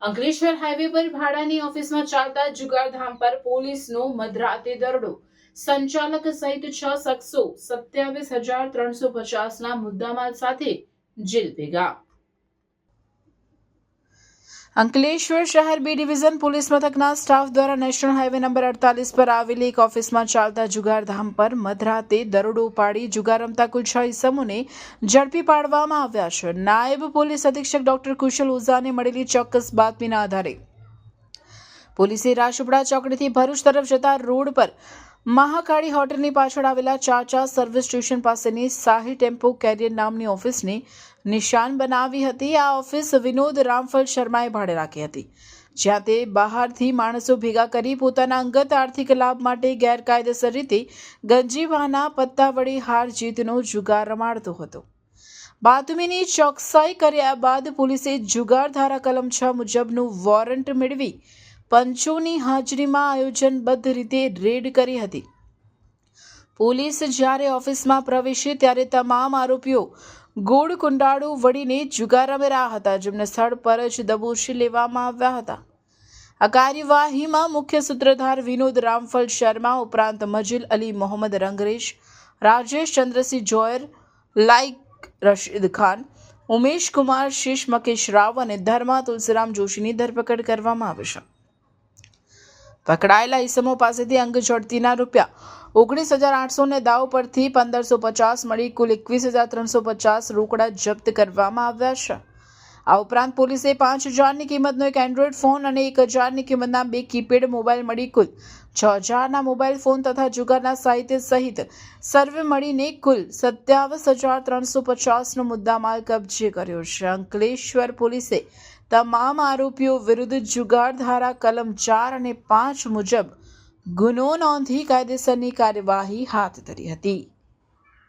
Ankleshwar highway પર ભાડાની ઓફિસમાં ચાલતા જુગારધામ પર પોલીસનો મધરાતે દરોડો. સંચાલક સહિત 6 શખ્સો 27,350ના મુદ્દામાલ સાથે જેલ ભેગા. અંકલેશ્વર શહેર બી ડિવિઝન પોલીસ મથકના સ્ટાફ દ્વારા નેશનલ હાઈવે નંબર 48 પર આવેલી એક ઓફિસમાં ચાલતા જુગારધામ પર મધરાતે દરોડો પાડી જુગાર રમતા કુલ 6 ઇસમોને ઝડપી પાડવામાં આવ્યા છે. નાયબ પોલીસ અધિક્ષક ડોક્ટર કુશલ ઓઝાને મળેલી ચોક્કસ બાતમીના આધારે પોલીસે રાજપીપળા ચોકડીથી ભરૂચ તરફ જતા રોડ પર મહાકાળી હોટલની પાછળ આવેલા ચાચા સર્વિસ સ્ટેશન પાસેની શાહી ટેમ્પો કેરિયર નામની ઓફિસને નિશાન બનાવી હતી. આ ઓફિસ વિનોદ રામફલ શર્માએ ભાડે રાખી હતી, જ્યાં તે બહારથી માણસો ભેગા કરી પોતાના અંગત આર્થિક લાભ માટે ગેરકાયદેસર રીતે ગંજીવાના પત્તા વડે હાર જીતનો જુગાર રમાડતો હતો. બાતમીની ચોકસાઈ કર્યા બાદ પોલીસે જુગાર ધારા કલમ 6 મુજબનું વોરંટ મેળવી પંચોની હાજરીમાં આયોજનબદ્ધ રીતે રેડ કરી હતી. પોલીસ જ્યારે ઓફિસમાં પ્રવેશી ત્યારે તમામ આરોપીઓ ગોળ કુંડાળું વળીને જુગાર રમી રહ્યા હતા, જેમને સ્થળ પર જ દબોચી લેવામાં આવ્યા હતા. આ કાર્યવાહીમાં મુખ્ય સૂત્રધાર વિનોદ રામફલ શર્મા ઉપરાંત મજીલ અલી મોહમ્મદ રંગરેશ, રાજેશ ચંદ્રસિંહ જોયર, લાઈક રશીદ ખાન, ઉમેશ કુમાર શીશ, મકેશ રાવ અને ધર્મા તુલસીરામ જોશીની ધરપકડ કરવામાં આવી છે. પકડાયેલા ઇસમો પાસેથી અંગ ઝડતીના ₹19,800 ને દાવ પરથી 1,550 મળી કુલ 21,350 રોકડા જપ્ત કરવામાં આવ્યા છે. આ ઉપરાંત પોલીસે 5,000ની કિંમતનો એક એન્ડ્રોઈડ ફોન અને 1,000ની કિંમતના 2 કીપેડ મોબાઈલ મળી કુલ 6,000ના મોબાઈલ ફોન તથા જુગારના સાહિત્ય સહિત સર્વે મળીને કુલ 27,350નો મુદ્દામાલ કબજે કર્યો છે. અંકલેશ્વર પોલીસે તમામ આરોપીઓ વિરુદ્ધ જુગાર ધારા કલમ 4 અને 5 મુજબ ગુનો નોંધી કાયદેસરની કાર્યવાહી હાથ ધરી હતી.